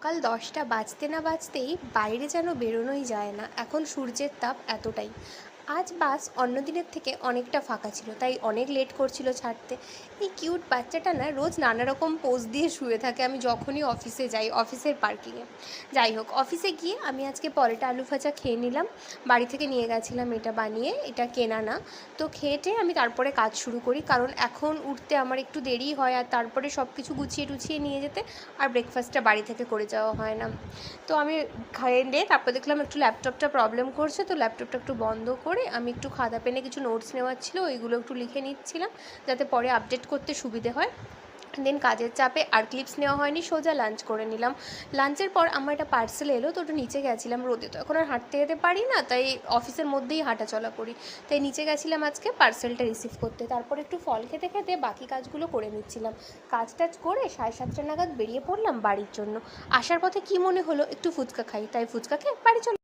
সকাল 10টা বাজতে না বাজতেই বাইরে যেন বেরোনোই যায় না। এখন সূর্যের তাপ এতটাই। আজ বাস অন্য দিনের থেকে অনেকটা ফাঁকা ছিল, তাই অনেক লেট করছিল ছাড়তে। এই কিউট বাচ্চাটা না রোজ নানা রকম পোজ দিয়ে শুয়ে থাকে আমি যখনই অফিসে যাই, অফিসের পার্কিংয়ে। যাই হোক, অফিসে গিয়ে আমি আজকে পরোটা আলু ভাজা খেয়ে নিলাম। বাড়ি থেকে নিয়ে গেছিলাম এটা বানিয়ে, এটা কেনা না। তো খেয়ে আমি তারপরে কাজ শুরু করি, কারণ এখন উঠতে আমার একটু দেরি হয়, আর তারপরে সব কিছু গুছিয়ে টুছিয়ে নিয়ে যেতে আর ব্রেকফাস্টটা বাড়ি থেকে করে যাওয়া হয় না। তো আমি খেয়ে নিয়ে তারপর দেখলাম একটু ল্যাপটপটা প্রবলেম করছে, তো ল্যাপটপটা একটু বন্ধ করে আমি একটু খাতা পেনে কিছু নোটস নেওয়ার ছিল, ওইগুলো একটু লিখে নিচ্ছিলাম যাতে পরে আপডেট করতে সুবিধে হয়। দেন কাজের চাপে আর ক্লিপস নেওয়া হয়নি, সোজা লাঞ্চ করে নিলাম। লাঞ্চের পর আমার একটা পার্সেল এলো, তো ওটা নিচে গেছিলাম। রোদে তো এখন আর হাঁটতে যেতে পারি না, তাই অফিসের মধ্যেই হাঁটা চলা করি। তাই নিচে গেছিলাম আজকে পার্সেলটা রিসিভ করতে। তারপর একটু ফল খেতে খেতে বাকি কাজগুলো করে নিচ্ছিলাম। কাজ টাজ করে 7:30 নাগাদ বেরিয়ে পড়লাম বাড়ির জন্য। আসার পথে কি মনে হলো একটু ফুচকা খাই, তাই ফুচকা খেয়ে বাড়ি চলে